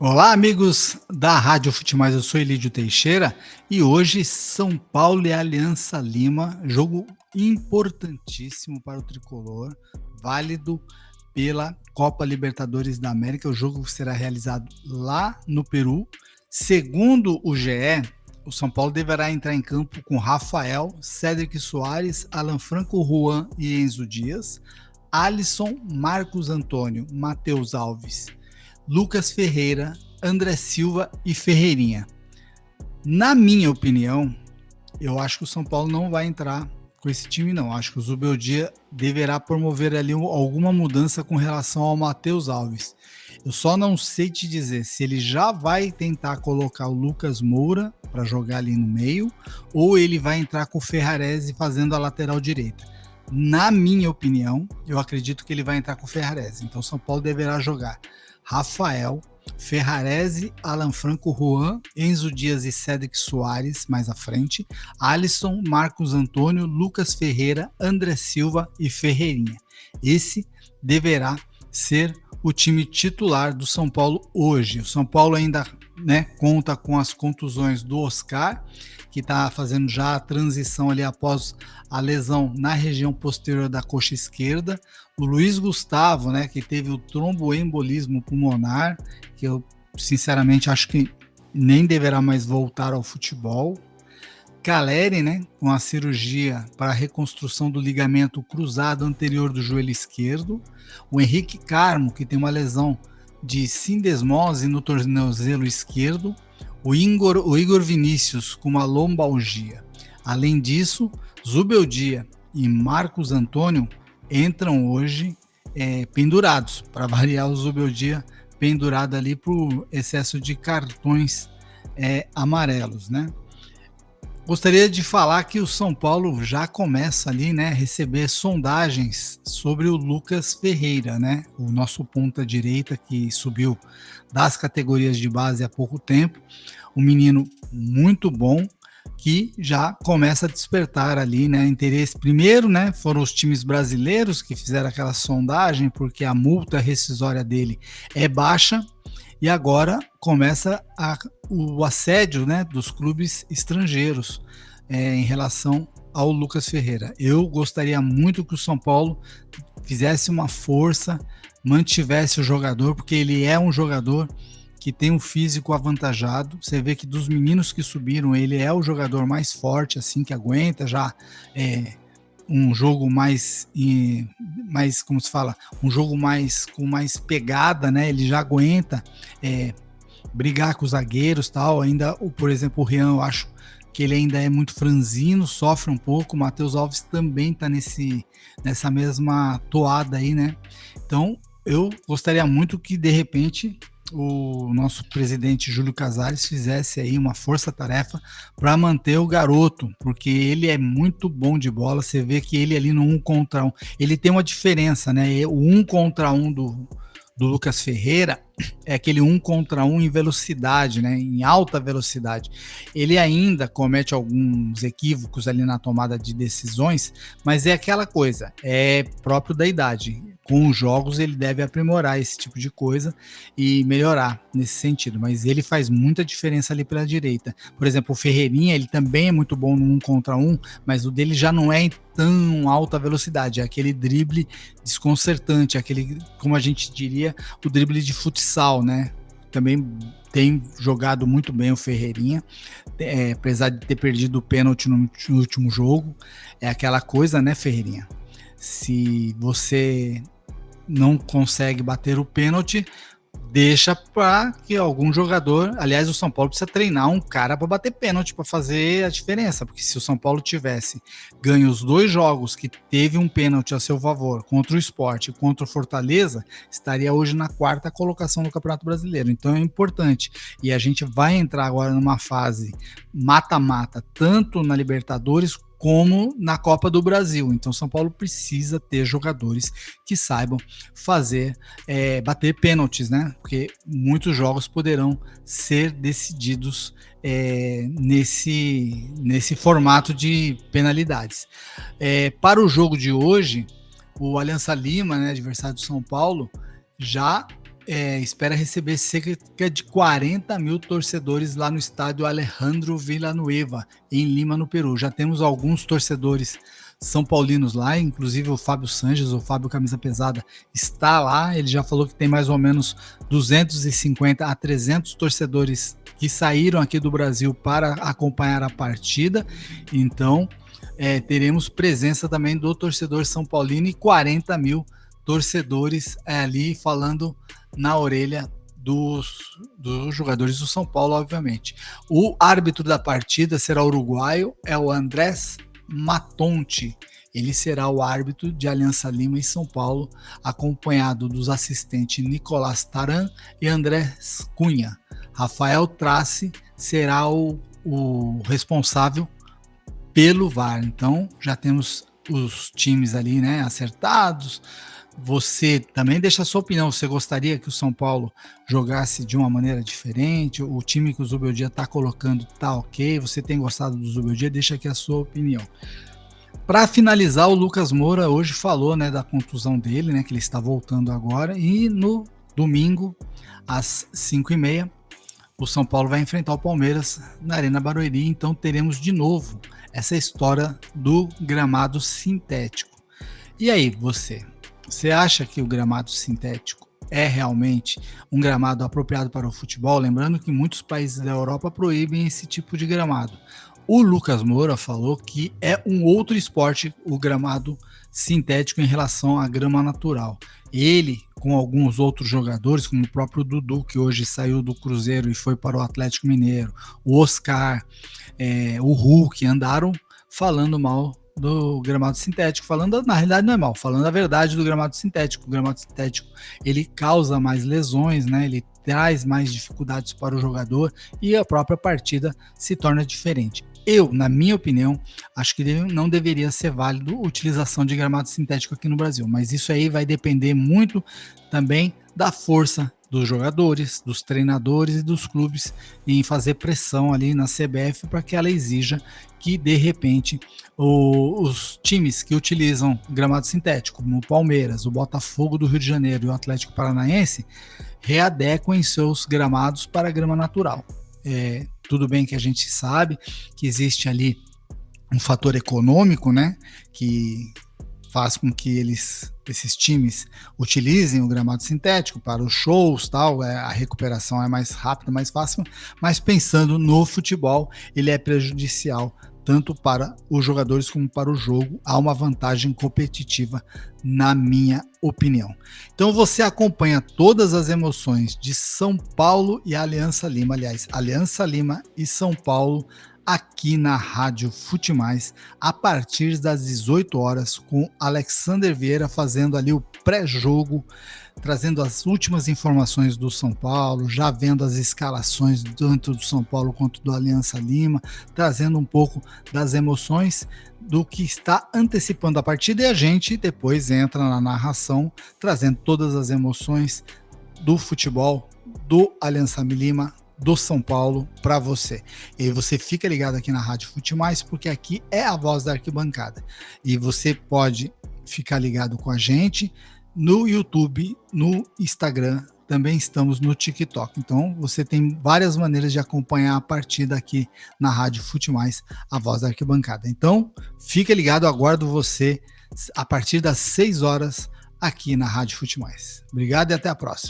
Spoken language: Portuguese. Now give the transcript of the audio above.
Olá, amigos da Rádio Futemais, eu sou Elídio Teixeira e hoje São Paulo e Aliança Lima, jogo importantíssimo para o tricolor, válido pela Copa Libertadores da América. O jogo será realizado lá no Peru. Segundo o GE, o São Paulo deverá entrar em campo com Rafael, Cédric Soares, Alan Franco, Juan e Enzo Dias, Alisson, Marcos Antônio, Matheus Alves, Lucas Ferreira, André Silva e Ferreirinha. Na minha opinião, eu acho que o São Paulo não vai entrar com esse time, não. Acho que o Zubeldia deverá promover ali alguma mudança com relação ao Matheus Alves. Eu só não sei te dizer se ele já vai tentar colocar o Lucas Moura para jogar ali no meio ou ele vai entrar com o Ferrarese fazendo a lateral direita. Na minha opinião, eu acredito que ele vai entrar com o Ferrarese. Então o São Paulo deverá jogar Rafael, Ferrarese, Alan Franco, Juan, Enzo Dias e Cédric Soares mais à frente, Alisson, Marcos Antônio, Lucas Ferreira, André Silva e Ferreirinha. Esse deverá ser o time titular do São Paulo hoje. O São Paulo ainda conta com as contusões do Oscar, que está fazendo já a transição ali após a lesão na região posterior da coxa esquerda. O Luiz Gustavo, que teve o tromboembolismo pulmonar, que eu sinceramente acho que nem deverá mais voltar ao futebol. Caleri, com a cirurgia para a reconstrução do ligamento cruzado anterior do joelho esquerdo. O Henrique Carmo, que tem uma lesão de sindesmose no tornozelo esquerdo. O Igor Vinícius com uma lombalgia. Além disso, Zubeldia e Marcos Antônio entram hoje pendurados, para variar o Zubeldia pendurado ali por excesso de cartões amarelos, Gostaria de falar que o São Paulo já começa ali, a receber sondagens sobre o Lucas Ferreira, o nosso ponta direita que subiu das categorias de base há pouco tempo, um menino muito bom que já começa a despertar ali, interesse. Primeiro, foram os times brasileiros que fizeram aquela sondagem porque a multa rescisória dele é baixa. E agora começa o assédio dos clubes estrangeiros em relação ao Lucas Ferreira. Eu gostaria muito que o São Paulo fizesse uma força, mantivesse o jogador, porque ele é um jogador que tem um físico avantajado. Você vê que dos meninos que subiram, ele é o jogador mais forte, assim, que aguenta já um jogo mais, como se fala, um jogo com mais pegada, ele já aguenta brigar com os zagueiros, tal. Ainda, por exemplo, o Rian, eu acho que ele ainda é muito franzino, sofre um pouco. O Matheus Alves também está nessa mesma toada aí, Então, eu gostaria muito que, de repente, o nosso presidente Júlio Casares fizesse aí uma força-tarefa para manter o garoto, porque ele é muito bom de bola. Você vê que ele ali no 1 contra 1, ele tem uma diferença, O 1 contra 1 do Lucas Ferreira é aquele 1 contra 1 em velocidade, em alta velocidade. Ele ainda comete alguns equívocos ali na tomada de decisões, mas é aquela coisa, é próprio da idade. Com os jogos ele deve aprimorar esse tipo de coisa e melhorar nesse sentido, mas ele faz muita diferença ali pela direita. Por exemplo, o Ferreirinha, ele também é muito bom no 1 contra 1, mas o dele já não é em tão alta velocidade, é aquele drible desconcertante, aquele, como a gente diria, o drible de futsal, Também tem jogado muito bem o Ferreirinha, apesar de ter perdido o pênalti no último jogo. É aquela coisa, Ferreirinha? Se você não consegue bater o pênalti, deixa para que algum jogador... Aliás, o São Paulo precisa treinar um cara para bater pênalti, para fazer a diferença, porque se o São Paulo tivesse ganho os 2 jogos que teve um pênalti a seu favor, contra o Sport e contra o Fortaleza, estaria hoje na 4ª colocação do Campeonato Brasileiro. Então é importante. E a gente vai entrar agora numa fase mata-mata, tanto na Libertadores como na Copa do Brasil. Então São Paulo precisa ter jogadores que saibam bater pênaltis, Porque muitos jogos poderão ser decididos nesse formato de penalidades. Para o jogo de hoje, o Aliança Lima, adversário do São Paulo, já espera receber cerca de 40 mil torcedores lá no estádio Alejandro Villanueva, em Lima, no Peru. Já temos alguns torcedores são paulinos lá, inclusive o Fábio Sanches, o Fábio Camisa Pesada, está lá. Ele já falou que tem mais ou menos 250 a 300 torcedores que saíram aqui do Brasil para acompanhar a partida. Então, teremos presença também do torcedor São Paulino e 40 mil torcedores ali falando na orelha dos jogadores do São Paulo, obviamente. O árbitro da partida será uruguaio, é o Andrés Matonte. Ele será o árbitro de Aliança Lima e São Paulo, acompanhado dos assistentes Nicolás Taran e Andrés Cunha. Rafael Trace será o responsável pelo VAR. Então, já temos os times ali, né, acertados. Você também deixa a sua opinião. Você gostaria que o São Paulo jogasse de uma maneira diferente? O time que o Zubeldia está colocando tá ok? Você tem gostado do Zubeldia? Deixa aqui a sua opinião. Para finalizar, o Lucas Moura hoje falou, né, da contusão dele, né, que ele está voltando agora. E no domingo, às 5h30, o São Paulo vai enfrentar o Palmeiras na Arena Barueri. Então teremos de novo essa história do gramado sintético. E aí, você acha que o gramado sintético é realmente um gramado apropriado para o futebol? Lembrando que muitos países da Europa proíbem esse tipo de gramado. O Lucas Moura falou que é um outro esporte o gramado sintético em relação à grama natural. Ele, com alguns outros jogadores, como o próprio Dudu, que hoje saiu do Cruzeiro e foi para o Atlético Mineiro, o Oscar, o Hulk, andaram falando mal do gramado sintético, falando, na realidade não é mal, falando a verdade do gramado sintético. O gramado sintético, ele causa mais lesões, né? Ele traz mais dificuldades para o jogador e a própria partida se torna diferente. Eu, na minha opinião, acho que não deveria ser válido a utilização de gramado sintético aqui no Brasil, mas isso aí vai depender muito também da força dos jogadores, dos treinadores e dos clubes em fazer pressão ali na CBF para que ela exija que, de repente, os times que utilizam gramado sintético, como o Palmeiras, o Botafogo do Rio de Janeiro e o Atlético Paranaense, readequem seus gramados para a grama natural. Tudo bem que a gente sabe que existe ali um fator econômico, né, que faz com que esses times utilizem o gramado sintético para os shows, tal, a recuperação é mais rápida, mais fácil, mas pensando no futebol, ele é prejudicial tanto para os jogadores como para o jogo. Há uma vantagem competitiva, na minha opinião. Então você acompanha todas as emoções de São Paulo e Aliança Lima, aliás, Aliança Lima e São Paulo, aqui na Rádio Futimais, a partir das 18 horas, com Alexander Vieira fazendo ali o pré-jogo, trazendo as últimas informações do São Paulo, já vendo as escalações tanto do São Paulo quanto do Aliança Lima, trazendo um pouco das emoções do que está antecipando a partida, e a gente depois entra na narração, trazendo todas as emoções do futebol, do Aliança Lima, do São Paulo para você. E você fica ligado aqui na Rádio Futimais, porque aqui é a voz da arquibancada. E você pode ficar ligado com a gente no YouTube, no Instagram, também estamos no TikTok. Então você tem várias maneiras de acompanhar a partida aqui na Rádio Futimais, a voz da arquibancada. Então fica ligado, aguardo você a partir das 6 horas aqui na Rádio Futimais. Obrigado e até a próxima.